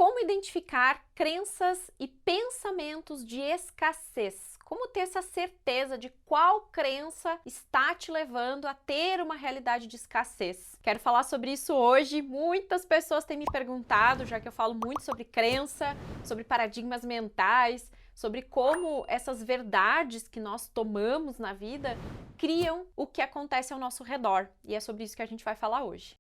Como identificar crenças e pensamentos de escassez? Como ter essa certeza de qual crença está te levando a ter uma realidade de escassez? Quero falar sobre isso hoje. Muitas pessoas têm me perguntado, já que eu falo muito sobre crença, sobre paradigmas mentais, sobre como essas verdades que nós tomamos na vida criam o que acontece ao nosso redor. E é sobre isso que a gente vai falar hoje.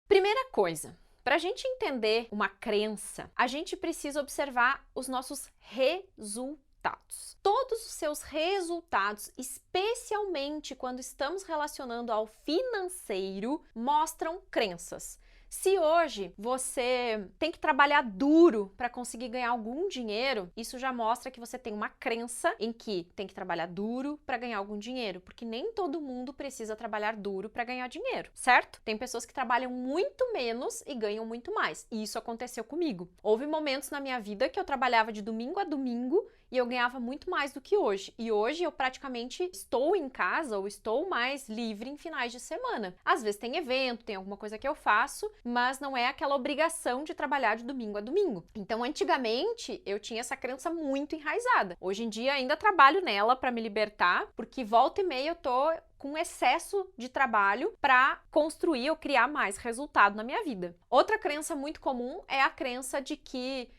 Primeira coisa, para a gente entender uma crença, a gente precisa observar os nossos resultados. Todos os seus resultados, especialmente quando estamos relacionando ao financeiro, mostram crenças. Se hoje você tem que trabalhar duro para conseguir ganhar algum dinheiro, isso já mostra que você tem uma crença em que tem que trabalhar duro para ganhar algum dinheiro, porque nem todo mundo precisa trabalhar duro para ganhar dinheiro, certo? Tem pessoas que trabalham muito menos e ganham muito mais, e isso aconteceu comigo. Houve momentos na minha vida que eu trabalhava de domingo a domingo e eu ganhava muito mais do que hoje. E hoje eu praticamente estou em casa ou estou mais livre em finais de semana. Às vezes tem evento, tem alguma coisa que eu faço, mas não é aquela obrigação de trabalhar de domingo a domingo. Então, antigamente, eu tinha essa crença muito enraizada. Hoje em dia, ainda trabalho nela para me libertar, porque volta e meia eu tô com excesso de trabalho para construir ou criar mais resultado na minha vida. Outra crença muito comum é a crença de que,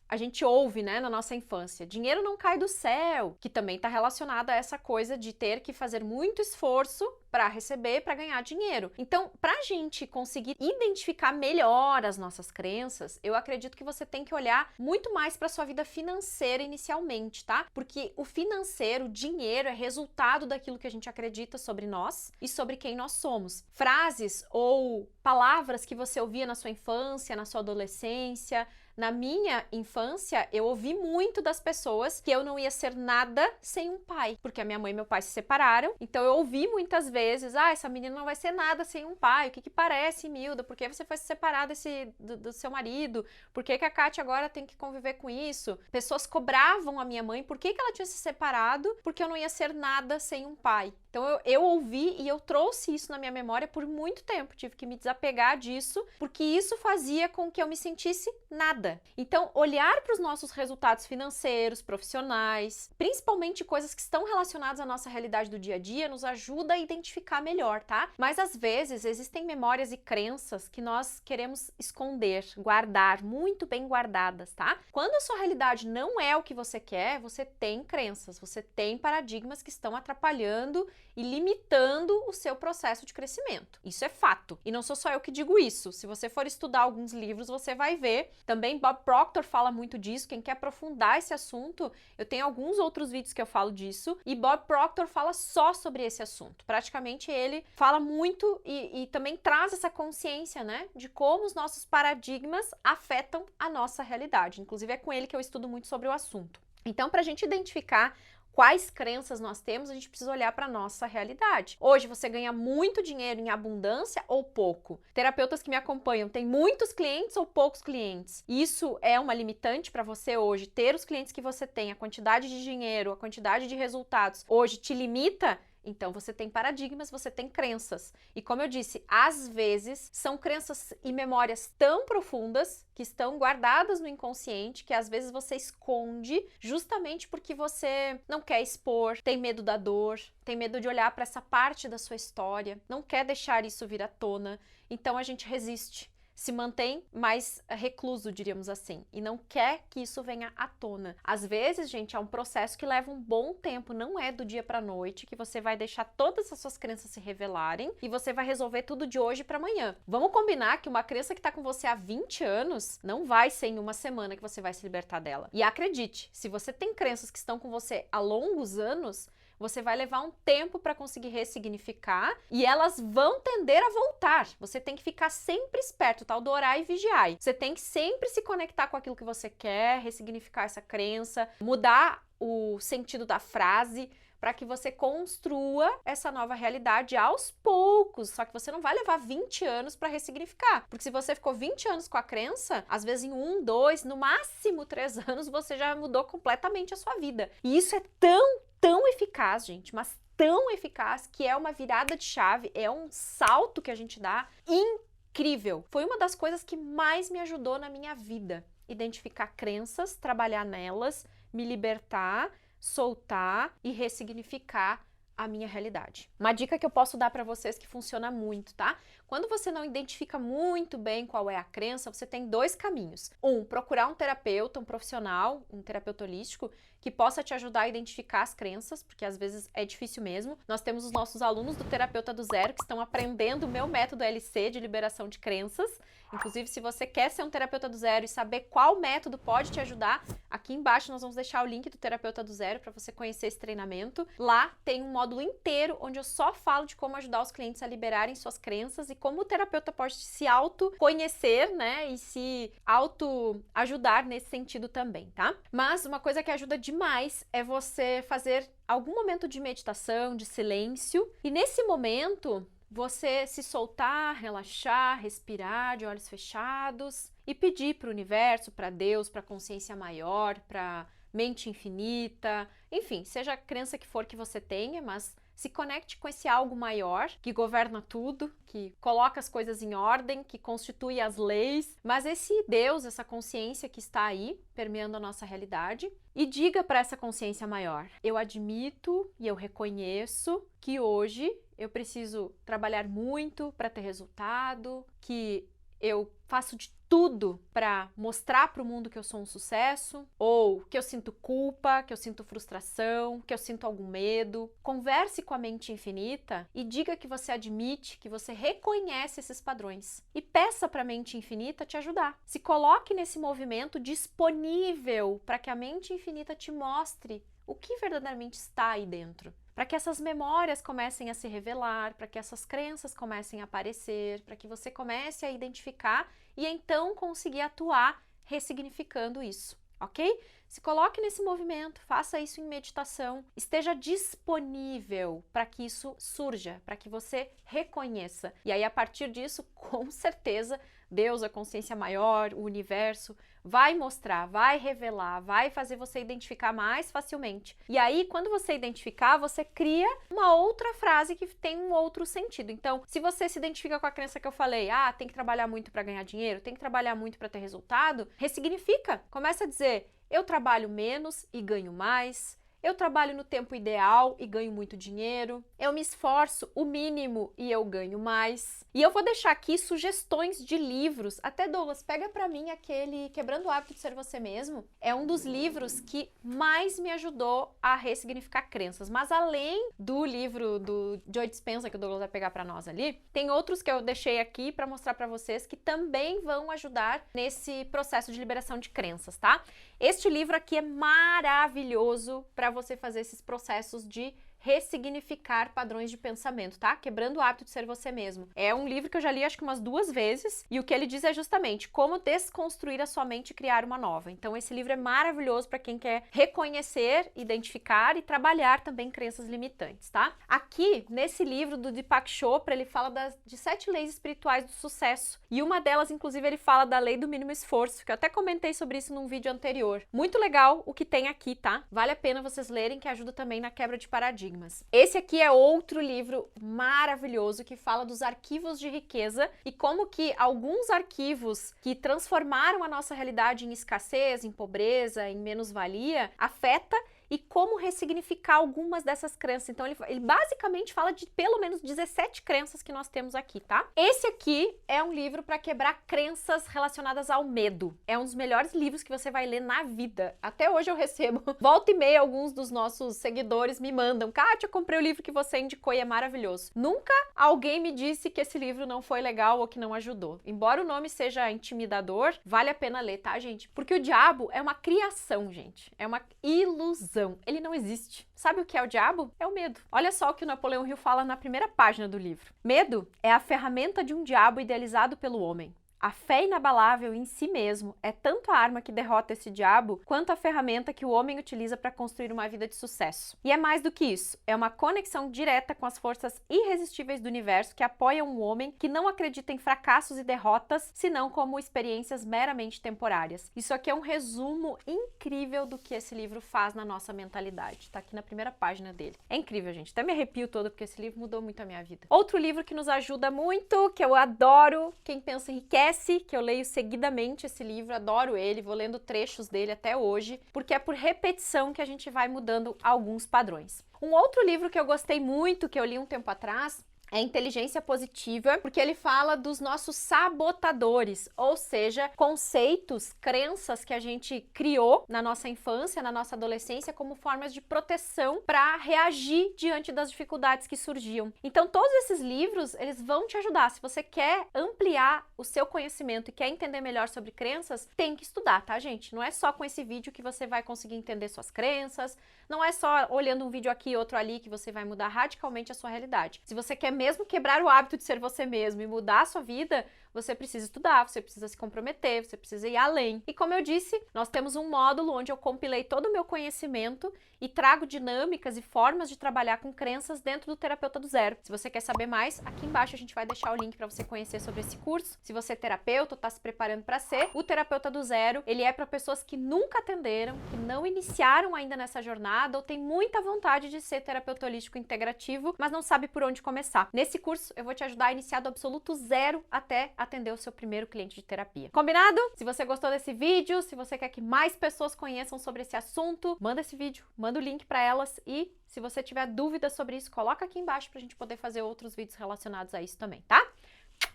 a gente ouve, né, na nossa infância, dinheiro não cai do céu, que também está relacionada a essa coisa de ter que fazer muito esforço para receber, para ganhar dinheiro. Então, para a gente conseguir identificar melhor as nossas crenças, eu acredito que você tem que olhar muito mais para sua vida financeira inicialmente, tá? Porque o financeiro, o dinheiro, é resultado daquilo que a gente acredita sobre nós e sobre quem nós somos. Frases ou palavras que você ouvia na sua infância, na sua adolescência. Na minha infância, eu ouvi muito das pessoas que eu não ia ser nada sem um pai, porque a minha mãe e meu pai se separaram, então eu ouvi muitas vezes, essa menina não vai ser nada sem um pai, o que parece, Milda, por que você foi se separar do seu marido, por que a Kátia agora tem que conviver com isso? Pessoas cobravam a minha mãe, por que ela tinha se separado, porque eu não ia ser nada sem um pai. Então eu ouvi e eu trouxe isso na minha memória por muito tempo, tive que me desapegar disso, porque isso fazia com que eu me sentisse nada. Então, olhar para os nossos resultados financeiros, profissionais, principalmente coisas que estão relacionadas à nossa realidade do dia a dia, nos ajuda a identificar melhor, tá? Mas às vezes existem memórias e crenças que nós queremos esconder, guardar, muito bem guardadas, tá? Quando a sua realidade não é o que você quer, você tem crenças, você tem paradigmas que estão atrapalhando e limitando o seu processo de crescimento. Isso é fato. E não sou só eu que digo isso. Se você for estudar alguns livros, você vai ver. Também Bob Proctor fala muito disso. Quem quer aprofundar esse assunto, eu tenho alguns outros vídeos que eu falo disso. E Bob Proctor fala só sobre esse assunto. Praticamente ele fala muito e também traz essa consciência, né, de como os nossos paradigmas afetam a nossa realidade. Inclusive é com ele que eu estudo muito sobre o assunto. Então, para a gente identificar quais crenças nós temos, a gente precisa olhar para a nossa realidade. Hoje você ganha muito dinheiro em abundância ou pouco? Terapeutas que me acompanham têm muitos clientes ou poucos clientes? Isso é uma limitante para você hoje? Ter os clientes que você tem, a quantidade de dinheiro, a quantidade de resultados, hoje te limita? Então, você tem paradigmas, você tem crenças. E como eu disse, às vezes são crenças e memórias tão profundas que estão guardadas no inconsciente que às vezes você esconde justamente porque você não quer expor, tem medo da dor, tem medo de olhar para essa parte da sua história, não quer deixar isso vir à tona. Então, a gente resiste. Se mantém mais recluso, diríamos assim, e não quer que isso venha à tona. Às vezes, gente, é um processo que leva um bom tempo, não é do dia para a noite que você vai deixar todas as suas crenças se revelarem e você vai resolver tudo de hoje para amanhã. Vamos combinar que uma crença que está com você há 20 anos não vai ser em uma semana que você vai se libertar dela. E acredite, se você tem crenças que estão com você há longos anos, você vai levar um tempo para conseguir ressignificar e elas vão tender a voltar. Você tem que ficar sempre esperto, tal do orar e vigiar. Você tem que sempre se conectar com aquilo que você quer, ressignificar essa crença, mudar o sentido da frase, para que você construa essa nova realidade aos poucos. Só que você não vai levar 20 anos para ressignificar. Porque se você ficou 20 anos com a crença, às vezes em 1, 2, no máximo 3 anos, você já mudou completamente a sua vida. E isso é tão tão eficaz, gente, mas tão eficaz, que é uma virada de chave, é um salto que a gente dá incrível. Foi uma das coisas que mais me ajudou na minha vida. Identificar crenças, trabalhar nelas, me libertar, soltar e ressignificar a minha realidade. Uma dica que eu posso dar para vocês que funciona muito, tá? Quando você não identifica muito bem qual é a crença, você tem dois caminhos. Procurar um terapeuta, um profissional, um terapeuta holístico, que possa te ajudar a identificar as crenças, porque às vezes é difícil mesmo. Nós temos os nossos alunos do Terapeuta do Zero que estão aprendendo o meu método LC de liberação de crenças. Inclusive, se você quer ser um terapeuta do zero e saber qual método pode te ajudar, aqui embaixo nós vamos deixar o link do Terapeuta do Zero para você conhecer esse treinamento. Lá tem um módulo inteiro onde eu só falo de como ajudar os clientes a liberarem suas crenças e como o terapeuta pode se autoconhecer, né, e se auto-ajudar nesse sentido também, tá? Mas uma coisa que ajuda demais é você fazer algum momento de meditação, de silêncio, e nesse momento você se soltar, relaxar, respirar de olhos fechados e pedir para o universo, para Deus, para a consciência maior, para mente infinita, enfim, seja a crença que for que você tenha, mas se conecte com esse algo maior que governa tudo, que coloca as coisas em ordem, que constitui as leis, mas esse Deus, essa consciência que está aí, permeando a nossa realidade, e diga para essa consciência maior: eu admito e eu reconheço que hoje eu preciso trabalhar muito para ter resultado, que eu faço de tudo para mostrar para o mundo que eu sou um sucesso, ou que eu sinto culpa, que eu sinto frustração, que eu sinto algum medo. Converse com a mente infinita e diga que você admite, que você reconhece esses padrões. E peça para a mente infinita te ajudar. Se coloque nesse movimento disponível para que a mente infinita te mostre o que verdadeiramente está aí dentro. Para que essas memórias comecem a se revelar, para que essas crenças comecem a aparecer, para que você comece a identificar e então conseguir atuar ressignificando isso, ok? Se coloque nesse movimento, faça isso em meditação, esteja disponível para que isso surja, para que você reconheça. E aí, a partir disso, com certeza, Deus, a consciência maior, o universo, vai mostrar, vai revelar, vai fazer você identificar mais facilmente. E aí, quando você identificar, você cria uma outra frase que tem um outro sentido. Então, se você se identifica com a crença que eu falei, tem que trabalhar muito para ganhar dinheiro, tem que trabalhar muito para ter resultado, ressignifica. Começa a dizer: eu trabalho menos e ganho mais. Eu trabalho no tempo ideal e ganho muito dinheiro. Eu me esforço o mínimo e eu ganho mais. E eu vou deixar aqui sugestões de livros. Até, Douglas, pega pra mim aquele Quebrando o Hábito de Ser Você Mesmo. É um dos livros que mais me ajudou a ressignificar crenças. Mas além do livro do Joe Dispenza, que o Douglas vai pegar pra nós ali, tem outros que eu deixei aqui pra mostrar pra vocês que também vão ajudar nesse processo de liberação de crenças, tá? Este livro aqui é maravilhoso para você fazer esses processos de ressignificar padrões de pensamento, tá? Quebrando o Hábito de Ser Você Mesmo. É um livro que eu já li acho que umas 2 vezes e o que ele diz é justamente como desconstruir a sua mente e criar uma nova. Então esse livro é maravilhoso para quem quer reconhecer, identificar e trabalhar também crenças limitantes, tá? Aqui, nesse livro do Deepak Chopra, ele fala de 7 leis espirituais do sucesso e uma delas, inclusive, ele fala da lei do mínimo esforço, que eu até comentei sobre isso num vídeo anterior. Muito legal o que tem aqui, tá? Vale a pena vocês lerem, que ajuda também na quebra de paradigmas. Esse aqui é outro livro maravilhoso que fala dos arquivos de riqueza e como que alguns arquivos que transformaram a nossa realidade em escassez, em pobreza, em menos-valia, afeta e como ressignificar algumas dessas crenças. Então ele basicamente fala de pelo menos 17 crenças que nós temos aqui, tá? Esse aqui é um livro para quebrar crenças relacionadas ao medo. É um dos melhores livros que você vai ler na vida. Até hoje eu recebo, volta e meia, alguns dos nossos seguidores me mandam: Kátia, eu comprei o livro que você indicou e é maravilhoso. Nunca alguém me disse que esse livro não foi legal ou que não ajudou. Embora o nome seja intimidador, vale a pena ler, tá, gente? Porque o diabo é uma criação, gente. É uma ilusão. Ele não existe. Sabe o que é o diabo? É o medo. Olha só o que o Napoleão Hill fala na primeira página do livro. Medo é a ferramenta de um diabo idealizado pelo homem. A fé inabalável em si mesmo é tanto a arma que derrota esse diabo, quanto a ferramenta que o homem utiliza para construir uma vida de sucesso. E é mais do que isso, é uma conexão direta com as forças irresistíveis do universo que apoiam um homem que não acredita em fracassos e derrotas, senão como experiências meramente temporárias. Isso aqui é um resumo incrível do que esse livro faz na nossa mentalidade. Tá aqui na primeira página dele. É incrível, gente. Até me arrepio todo porque esse livro mudou muito a minha vida. Outro livro que nos ajuda muito, que eu adoro, Quem Pensa Enriquece, que eu leio seguidamente esse livro, adoro ele, vou lendo trechos dele até hoje, porque é por repetição que a gente vai mudando alguns padrões. Um outro livro que eu gostei muito, que eu li um tempo atrás, é Inteligência Positiva, porque ele fala dos nossos sabotadores, ou seja, conceitos, crenças que a gente criou na nossa infância, na nossa adolescência, como formas de proteção para reagir diante das dificuldades que surgiam. Então, todos esses livros, eles vão te ajudar. Se você quer ampliar o seu conhecimento e quer entender melhor sobre crenças, tem que estudar, tá, gente? Não é só com esse vídeo que você vai conseguir entender suas crenças, não é só olhando um vídeo aqui e outro ali que você vai mudar radicalmente a sua realidade. Se você quer mesmo quebrar o hábito de ser você mesmo e mudar a sua vida, você precisa estudar, você precisa se comprometer, você precisa ir além. E como eu disse, nós temos um módulo onde eu compilei todo o meu conhecimento e trago dinâmicas e formas de trabalhar com crenças dentro do Terapeuta do Zero. Se você quer saber mais, aqui embaixo a gente vai deixar o link para você conhecer sobre esse curso. Se você é terapeuta ou está se preparando para ser, o Terapeuta do Zero, ele é para pessoas que nunca atenderam, que não iniciaram ainda nessa jornada ou tem muita vontade de ser terapeuta holístico integrativo, mas não sabe por onde começar. Nesse curso, eu vou te ajudar a iniciar do absoluto zero até atender o seu primeiro cliente de terapia. Combinado? Se você gostou desse vídeo, se você quer que mais pessoas conheçam sobre esse assunto, manda esse vídeo, manda o link para elas e se você tiver dúvidas sobre isso, coloca aqui embaixo pra gente poder fazer outros vídeos relacionados a isso também, tá?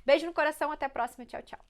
Beijo no coração, até a próxima, tchau, tchau.